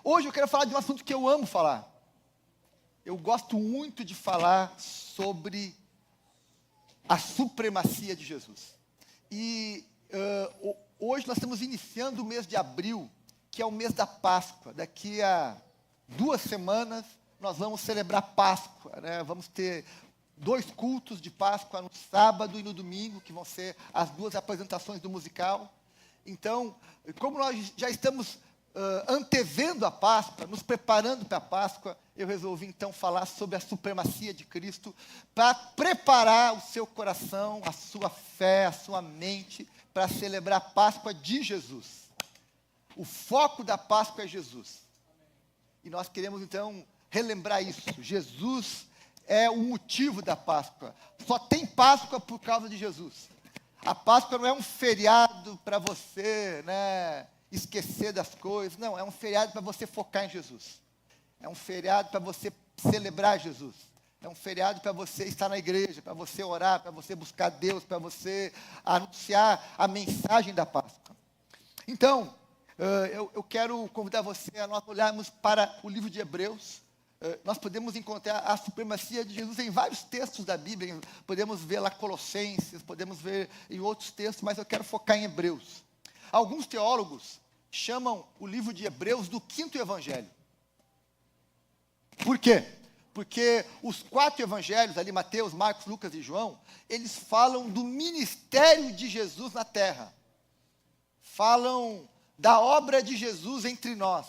Hoje eu quero falar de um assunto que eu amo falar. Eu gosto muito de falar sobre a supremacia de Jesus. E hoje nós estamos iniciando o mês de abril, que é o mês da Páscoa. Daqui a 2 semanas nós vamos celebrar Páscoa, né? Vamos ter 2 cultos de Páscoa, no sábado e no domingo, que vão ser as 2 apresentações do musical. Então, como nós já estamos antevendo a Páscoa, nos preparando para a Páscoa, eu resolvi então falar sobre a supremacia de Cristo, para preparar o seu coração, a sua fé, a sua mente, para celebrar a Páscoa de Jesus. O foco da Páscoa é Jesus. E nós queremos então relembrar isso. Jesus é o motivo da Páscoa. Só tem Páscoa por causa de Jesus. A Páscoa não é um feriado para você, né, esquecer das coisas. Não, é um feriado para você focar em Jesus. É um feriado para você celebrar Jesus. É um feriado para você estar na igreja, para você orar, para você buscar Deus, para você anunciar a mensagem da Páscoa. Então, eu quero convidar você a nós olharmos para o livro de Hebreus. Nós podemos encontrar a supremacia de Jesus em vários textos da Bíblia. Podemos ver lá Colossenses, podemos ver em outros textos, mas eu quero focar em Hebreus. Alguns teólogos chamam o livro de Hebreus do 5º evangelho. Por quê? Porque os 4 evangelhos, ali Mateus, Marcos, Lucas e João, eles falam do ministério de Jesus na terra. Falam da obra de Jesus entre nós.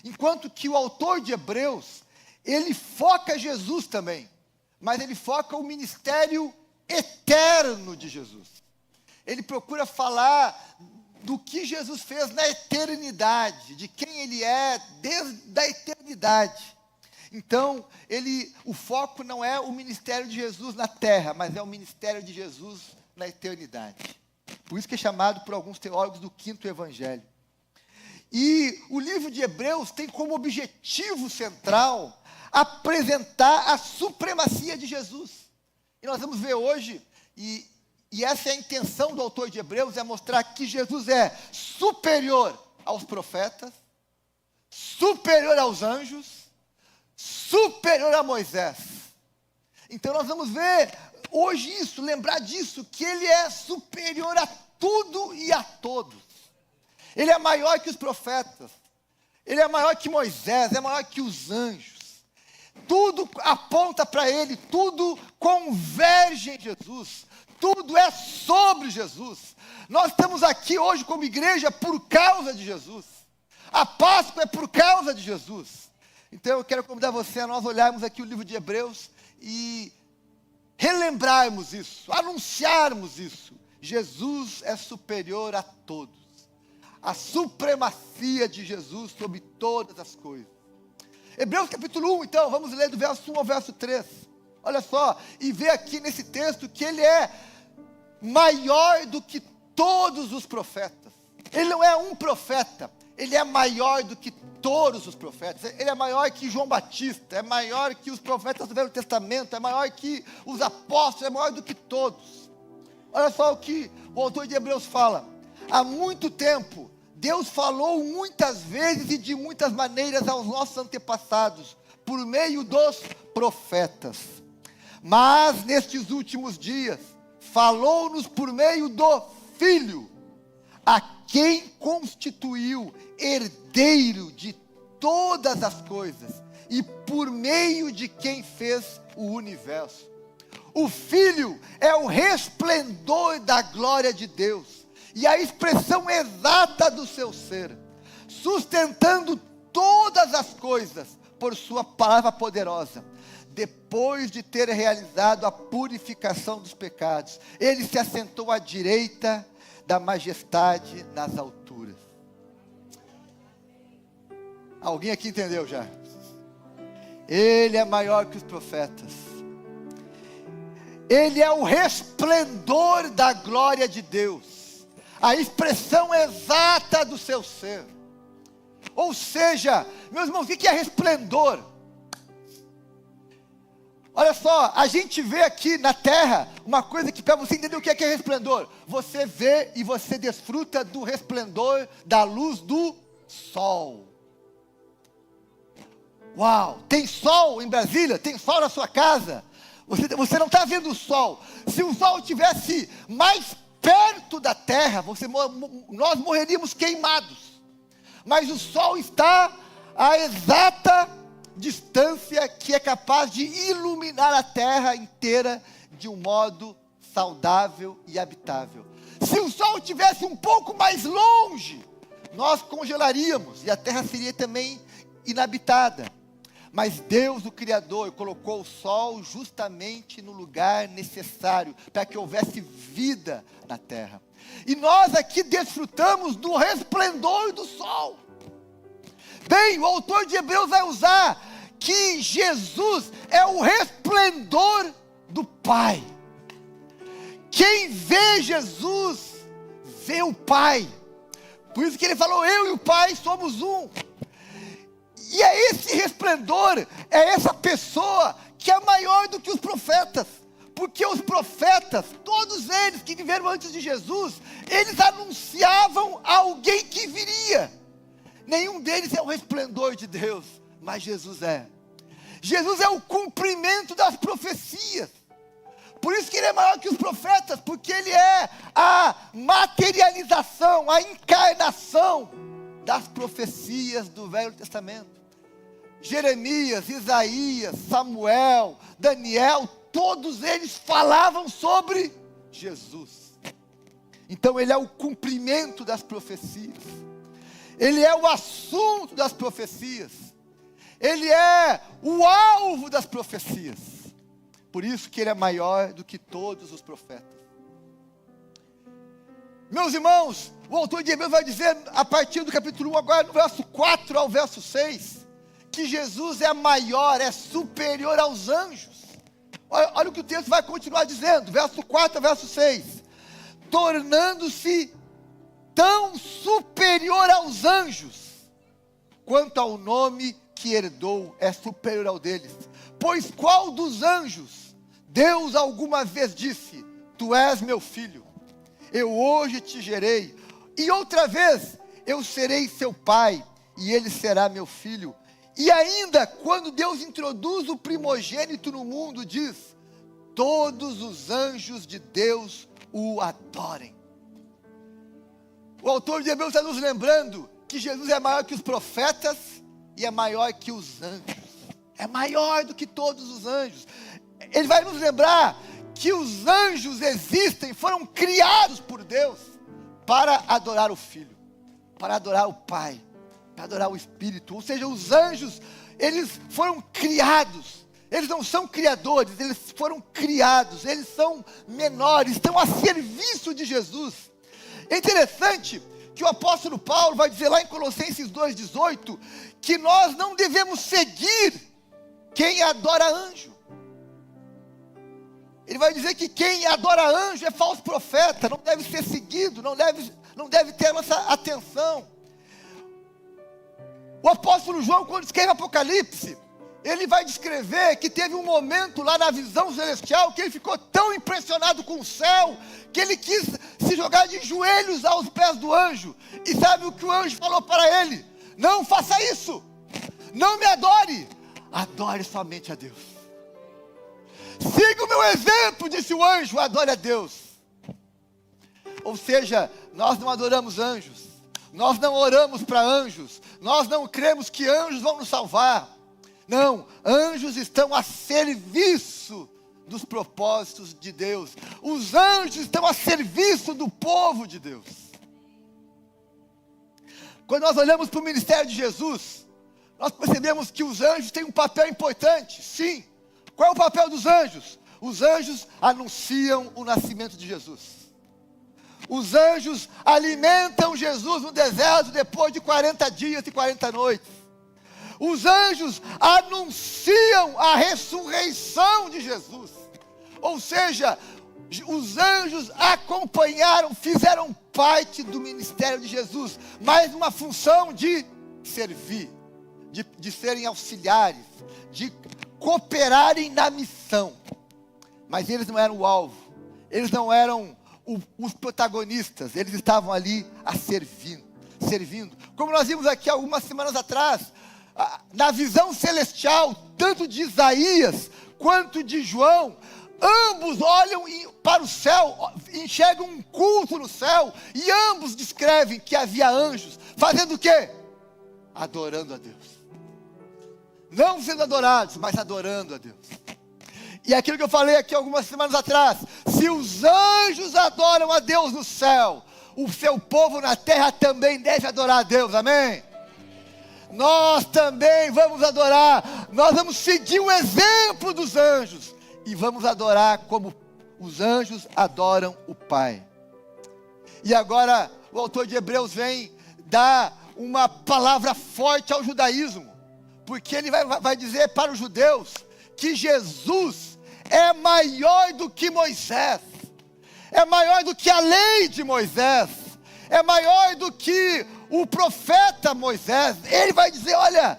Enquanto que o autor de Hebreus, ele foca Jesus também, mas ele foca o ministério eterno de Jesus. Ele procura falar do que Jesus fez na eternidade, de quem ele é desde a eternidade. Então, o foco não é o ministério de Jesus na terra, mas é o ministério de Jesus na eternidade. Por isso que é chamado por alguns teólogos do 5º evangelho. E o livro de Hebreus tem como objetivo central apresentar a supremacia de Jesus. E nós vamos ver hoje, e essa é a intenção do autor de Hebreus, é mostrar que Jesus é superior aos profetas, superior aos anjos, superior a Moisés. Então nós vamos ver hoje isso, lembrar disso, que ele é superior a tudo e a todos. Ele é maior que os profetas, ele é maior que Moisés, é maior que os anjos. Tudo aponta para ele, tudo converge em Jesus, tudo é sobre Jesus. Nós estamos aqui hoje como igreja por causa de Jesus. A Páscoa é por causa de Jesus. Então eu quero convidar você a nós olharmos aqui o livro de Hebreus e relembrarmos isso, anunciarmos isso. Jesus é superior a todos. A supremacia de Jesus sobre todas as coisas. Hebreus capítulo 1, então, vamos ler do verso 1 ao verso 3. Olha só, e ver aqui nesse texto que ele é maior do que todos os profetas. Ele não é um profeta, ele é maior do que todos os profetas. Ele é maior que João Batista, é maior que os profetas do Velho Testamento, é maior que os apóstolos, é maior do que todos. Olha só o que o autor de Hebreus fala. Há muito tempo, Deus falou muitas vezes e de muitas maneiras aos nossos antepassados, por meio dos profetas. Mas nestes últimos dias, falou-nos por meio do Filho, a quem constituiu herdeiro de todas as coisas, e por meio de quem fez o universo. O Filho é o resplendor da glória de Deus, e a expressão exata do seu ser, sustentando todas as coisas por sua palavra poderosa. Depois de ter realizado a purificação dos pecados, ele se assentou à direita da majestade nas alturas. Alguém aqui entendeu já? Ele é maior que os profetas. Ele é o resplendor da glória de Deus, a expressão exata do seu ser. Ou seja, meus irmãos, o que é resplendor? Olha só, a gente vê aqui na terra uma coisa que, para você entender o que é resplendor, você vê e você desfruta do resplendor da luz do sol. Uau, tem sol em Brasília? Tem sol na sua casa? Você não está vendo o sol. Se o sol estivesse mais perto da terra, nós morreríamos queimados. Mas o sol está a exata distância que é capaz de iluminar a terra inteira de um modo saudável e habitável. Se o sol estivesse um pouco mais longe, nós congelaríamos e a terra seria também inabitada. Mas Deus, o Criador, colocou o sol justamente no lugar necessário para que houvesse vida na terra. E nós aqui desfrutamos do resplendor do sol. Bem, o autor de Hebreus vai usar que Jesus é o resplendor do Pai. Quem vê Jesus, vê o Pai. Por isso que ele falou, eu e o Pai somos um. E é esse resplendor, é essa pessoa que é maior do que os profetas. Porque os profetas, todos eles que viveram antes de Jesus, eles anunciavam alguém que viria. Nenhum deles é o resplendor de Deus, mas Jesus é. Jesus é o cumprimento das profecias. Por isso que ele é maior que os profetas, porque ele é a materialização, a encarnação das profecias do Velho Testamento. Jeremias, Isaías, Samuel, Daniel, todos eles falavam sobre Jesus. Então ele é o cumprimento das profecias. Ele é o assunto das profecias. Ele é o alvo das profecias. Por isso que ele é maior do que todos os profetas. Meus irmãos, o autor de Hebreus vai dizer, a partir do capítulo 1, agora no verso 4 ao verso 6, que Jesus é maior, é superior aos anjos. Olha o que o texto vai continuar dizendo, verso 4 ao verso 6. Tornando-se tão superior aos anjos, quanto ao nome que herdou é superior ao deles. Pois qual dos anjos Deus alguma vez disse, tu és meu filho, eu hoje te gerei, e outra vez eu serei seu pai, e ele será meu filho. E ainda, quando Deus introduz o primogênito no mundo, diz, todos os anjos de Deus o adorem. O autor de Hebreus está nos lembrando que Jesus é maior que os profetas e é maior que os anjos. É maior do que todos os anjos. Ele vai nos lembrar que os anjos existem, foram criados por Deus para adorar o Filho, para adorar o Pai, para adorar o Espírito. Ou seja, os anjos, eles foram criados. Eles não são criadores, eles foram criados. Eles são menores, estão a serviço de Jesus. É interessante que o apóstolo Paulo vai dizer lá em Colossenses 2,18, que nós não devemos seguir quem adora anjo. Ele vai dizer que quem adora anjo é falso profeta, não deve ser seguido, não deve ter a nossa atenção. O apóstolo João, quando escreve Apocalipse, ele vai descrever que teve um momento lá na visão celestial, que ele ficou tão impressionado com o céu, que ele quis se jogar de joelhos aos pés do anjo. E sabe o que o anjo falou para ele? Não faça isso, não me adore, adore somente a Deus. Siga o meu exemplo, disse o anjo, adore a Deus. Ou seja, nós não adoramos anjos, nós não oramos para anjos, nós não cremos que anjos vão nos salvar. Não, anjos estão a serviço dos propósitos de Deus. Os anjos estão a serviço do povo de Deus. Quando nós olhamos para o ministério de Jesus, nós percebemos que os anjos têm um papel importante. Sim. Qual é o papel dos anjos? Os anjos anunciam o nascimento de Jesus. Os anjos alimentam Jesus no deserto depois de 40 dias e 40 noites. Os anjos anunciam a ressurreição de Jesus. Ou seja, os anjos acompanharam, fizeram parte do ministério de Jesus, mas numa função de servir, de serem auxiliares, de cooperarem na missão. Mas eles não eram o alvo, eles não eram os protagonistas, eles estavam ali a servindo. Como nós vimos aqui algumas semanas atrás, na visão celestial, tanto de Isaías quanto de João, ambos olham para o céu, enxergam um culto no céu, e ambos descrevem que havia anjos, fazendo o quê? Adorando a Deus. Não sendo adorados, mas adorando a Deus. E aquilo que eu falei aqui algumas semanas atrás, se os anjos adoram a Deus no céu, o seu povo na terra também deve adorar a Deus, amém? Nós também vamos adorar, nós vamos seguir o exemplo dos anjos, e vamos adorar como os anjos adoram o Pai. E agora o autor de Hebreus vem dar uma palavra forte ao judaísmo, porque ele vai dizer para os judeus que Jesus é maior do que Moisés, é maior do que a lei de Moisés, é maior do que o profeta Moisés. Ele vai dizer, olha,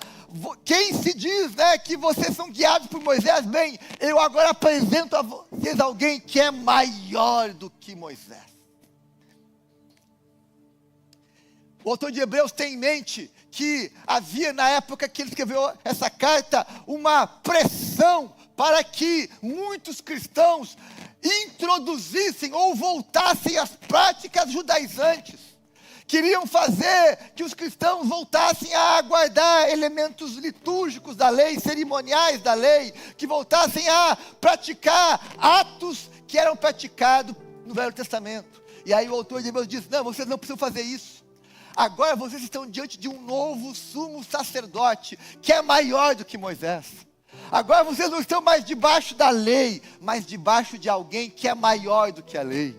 quem se diz, né, que vocês são guiados por Moisés, bem, eu agora apresento a vocês alguém que é maior do que Moisés. O autor de Hebreus tem em mente que havia na época que ele escreveu essa carta uma pressão para que muitos cristãos introduzissem ou voltassem às práticas judaizantes. Queriam fazer que os cristãos voltassem a guardar elementos litúrgicos da lei, cerimoniais da lei, que voltassem a praticar atos que eram praticados no Velho Testamento. E aí o autor de Hebreus diz, não, vocês não precisam fazer isso. Agora vocês estão diante de um novo sumo sacerdote, que é maior do que Moisés. Agora vocês não estão mais debaixo da lei, mas debaixo de alguém que é maior do que a lei.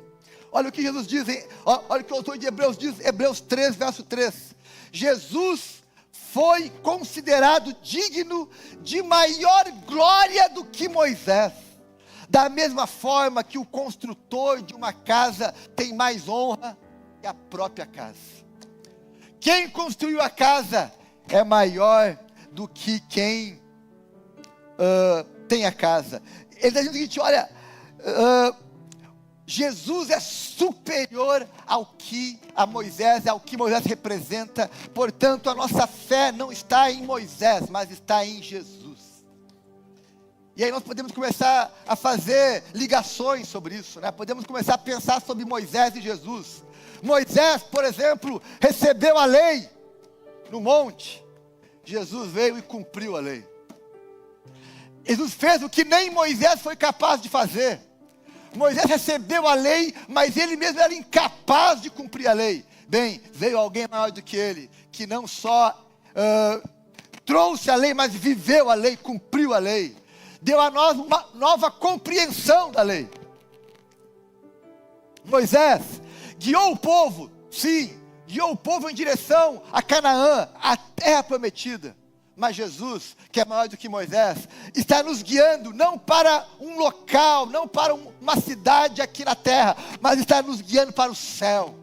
Olha o que Jesus diz, olha o que o autor de Hebreus diz, Hebreus 3, verso 3. Jesus foi considerado digno de maior glória do que Moisés. Da mesma forma que o construtor de uma casa tem mais honra que a própria casa. Quem construiu a casa é maior do que quem tem a casa. Ele está dizendo o seguinte, olha, Jesus é superior a Moisés, ao que Moisés representa. Portanto, a nossa fé não está em Moisés, mas está em Jesus. E aí nós podemos começar a fazer ligações sobre isso, né? Podemos começar a pensar sobre Moisés e Jesus. Moisés, por exemplo, recebeu a lei no monte. Jesus veio e cumpriu a lei. Jesus fez o que nem Moisés foi capaz de fazer. Moisés recebeu a lei, mas ele mesmo era incapaz de cumprir a lei. Bem, veio alguém maior do que ele, que não só trouxe a lei, mas viveu a lei, cumpriu a lei. Deu a nós uma nova compreensão da lei. Moisés guiou o povo, sim, guiou o povo em direção a Canaã, a terra prometida. Mas Jesus, que é maior do que Moisés, está nos guiando não para um local, não para uma cidade aqui na terra, mas está nos guiando para o céu.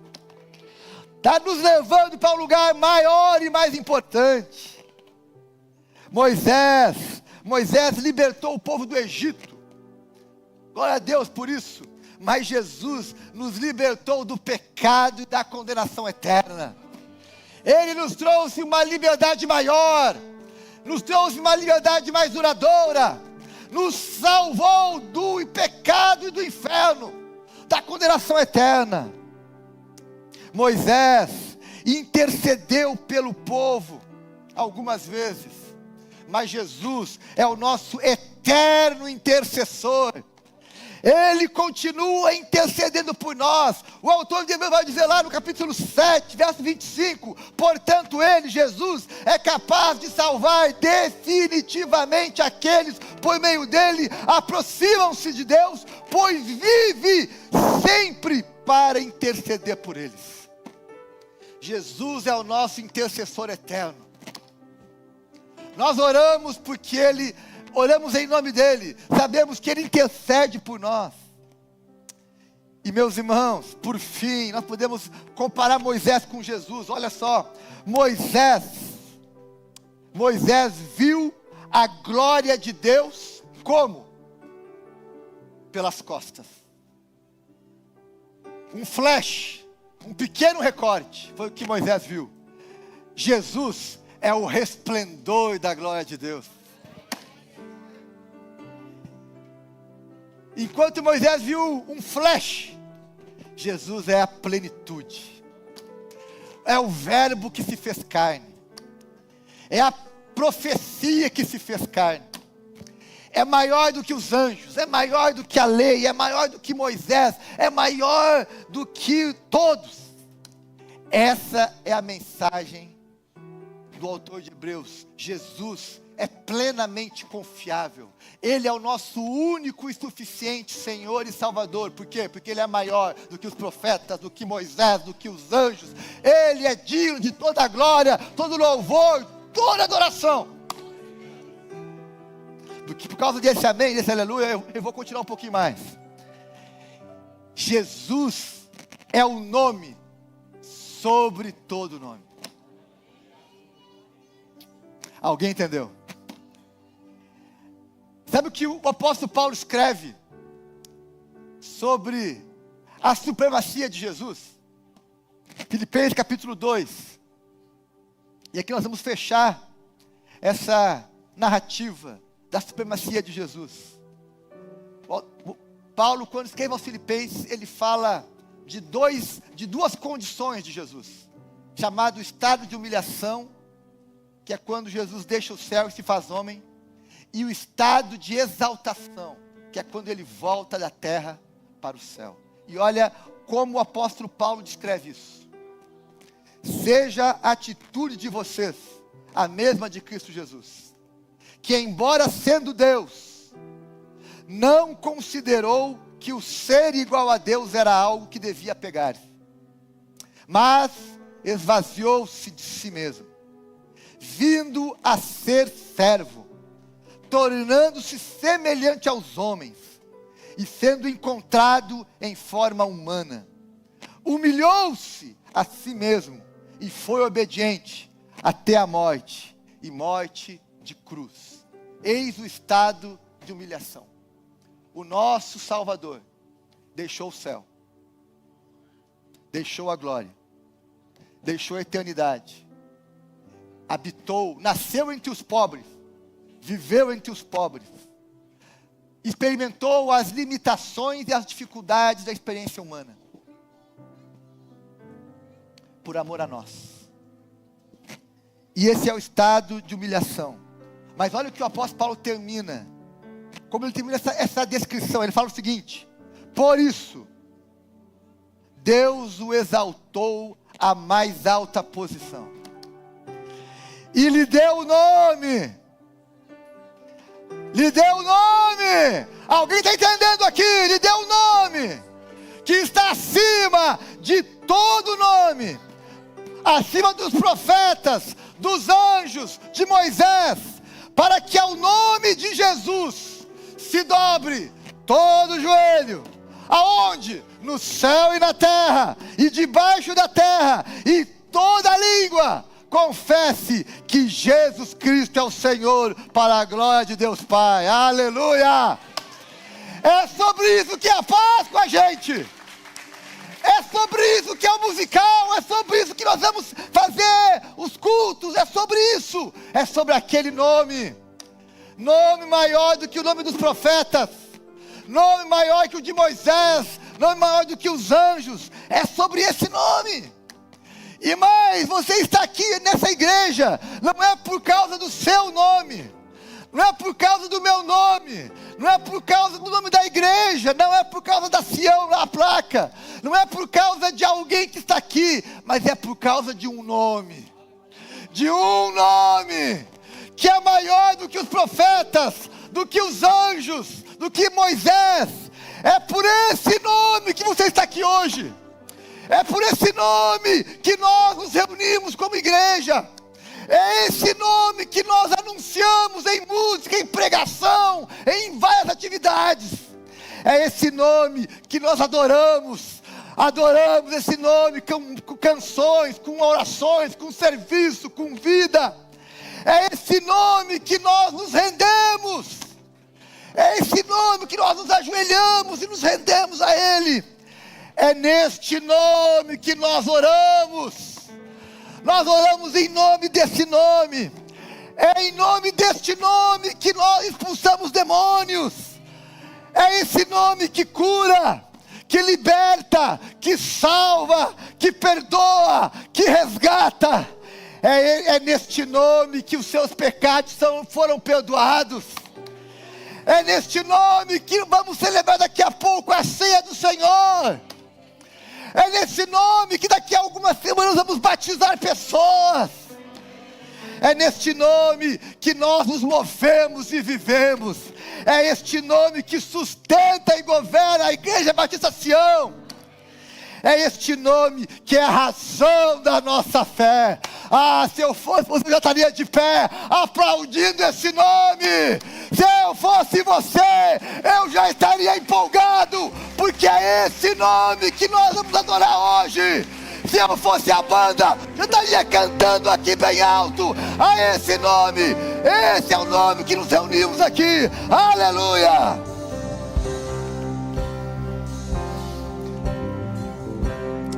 Está nos levando para um lugar maior e mais importante. Moisés libertou o povo do Egito. Glória a Deus por isso. Mas Jesus nos libertou do pecado e da condenação eterna. Ele nos trouxe uma liberdade maior, nos trouxe uma liberdade mais duradoura, nos salvou do pecado e do inferno, da condenação eterna. Moisés intercedeu pelo povo algumas vezes, mas Jesus é o nosso eterno intercessor. Ele continua intercedendo por nós. O autor de Hebreus vai dizer lá no capítulo 7, verso 25: portanto ele, Jesus, é capaz de salvar definitivamente aqueles por meio dele aproximam-se de Deus, pois vive sempre para interceder por eles. Jesus é o nosso intercessor eterno. Nós oramos porque oramos em nome dele, sabemos que ele intercede por nós. E meus irmãos, por fim, nós podemos comparar Moisés com Jesus. Olha só, Moisés viu a glória de Deus como? Pelas costas. Um flash, um pequeno recorte, foi o que Moisés viu. Jesus é o resplendor da glória de Deus. Enquanto Moisés viu um flash, Jesus é a plenitude. É o verbo que se fez carne. É a profecia que se fez carne. É maior do que os anjos, é maior do que a lei, é maior do que Moisés, é maior do que todos. Essa é a mensagem do autor de Hebreus. Jesus é plenamente confiável. Ele é o nosso único e suficiente Senhor e Salvador. Por quê? Porque Ele é maior do que os profetas, do que Moisés, do que os anjos. Ele é digno de toda a glória, todo louvor, toda adoração. Do que, por causa desse amém, desse aleluia, eu vou continuar um pouquinho mais. Jesus é o nome sobre todo nome. Alguém entendeu? Sabe o que o apóstolo Paulo escreve sobre a supremacia de Jesus? Filipenses capítulo 2. E aqui nós vamos fechar essa narrativa da supremacia de Jesus. Paulo, quando escreve aos Filipenses, ele fala de duas condições de Jesus, chamado estado de humilhação, que é quando Jesus deixa o céu e se faz homem, e o estado de exaltação, que é quando ele volta da terra para o céu. E olha como o apóstolo Paulo descreve isso. Seja a atitude de vocês a mesma de Cristo Jesus, que embora sendo Deus, não considerou que o ser igual a Deus era algo que devia pegar, mas esvaziou-se de si mesmo, vindo a ser servo, tornando-se semelhante aos homens, e sendo encontrado em forma humana, humilhou-se a si mesmo, e foi obediente até a morte, e morte de cruz. Eis o estado de humilhação. O nosso Salvador deixou o céu, deixou a glória, deixou a eternidade, habitou, nasceu entre os pobres, viveu entre os pobres, experimentou as limitações e as dificuldades da experiência humana, por amor a nós. E esse é o estado de humilhação. Mas olha o que o apóstolo Paulo termina, como ele termina essa descrição. Ele fala o seguinte: por isso, Deus o exaltou à mais alta posição, e lhe deu o nome. Lhe deu o nome. Alguém está entendendo aqui? Lhe deu o nome que está acima de todo nome, acima dos profetas, dos anjos, de Moisés, para que ao nome de Jesus se dobre todo joelho. Aonde? No céu e na terra, e debaixo da terra, e toda língua confesse que Jesus Cristo é o Senhor, para a glória de Deus Pai. Aleluia! É sobre isso que é a Páscoa, gente. É sobre isso que é o musical, é sobre isso que nós vamos fazer os cultos, é sobre isso. É sobre aquele nome, nome maior do que o nome dos profetas, nome maior que o de Moisés, nome maior do que os anjos. É sobre esse nome. E mais, você está aqui nessa igreja, não é por causa do seu nome, não é por causa do meu nome, não é por causa do nome da igreja, não é por causa da Sião na placa, não é por causa de alguém que está aqui, mas é por causa de um nome que é maior do que os profetas, do que os anjos, do que Moisés. É por esse nome que você está aqui hoje. É por esse nome que nós nos reunimos como igreja. É esse nome que nós anunciamos em música, em pregação, em várias atividades. É esse nome que nós adoramos. Adoramos esse nome com canções, com orações, com serviço, com vida. É esse nome que nós nos rendemos. É esse nome que nós nos ajoelhamos e nos rendemos a Ele. É neste nome que nós oramos. Nós oramos em nome desse nome. É em nome deste nome que nós expulsamos demônios. É esse nome que cura, que liberta, que salva, que perdoa, que resgata. É neste nome que os seus pecados foram perdoados. É neste nome que vamos celebrar daqui a pouco a ceia do Senhor. É nesse nome que daqui a algumas semanas vamos batizar pessoas. É neste nome que nós nos movemos e vivemos. É este nome que sustenta e governa a Igreja Batista Sião. É este nome que é a razão da nossa fé. Se eu fosse você, eu já estaria de pé, aplaudindo esse nome. Se eu fosse você, eu já estaria empolgado, porque é esse nome que nós vamos adorar hoje. Se eu fosse a banda, eu estaria cantando aqui bem alto a esse nome. Esse é o nome que nos reunimos aqui. Aleluia!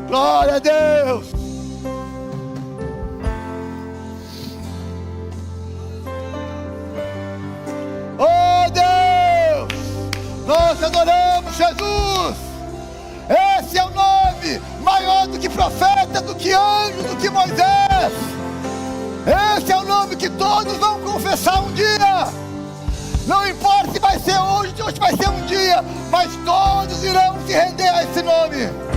Glória a Deus! Oh Deus! Nós adoramos Jesus! Esse é o nome maior do que profeta, do que anjo, do que Moisés. Esse é o nome que todos vão confessar um dia. Não importa se vai ser hoje vai ser um dia, mas todos irão se render a esse nome.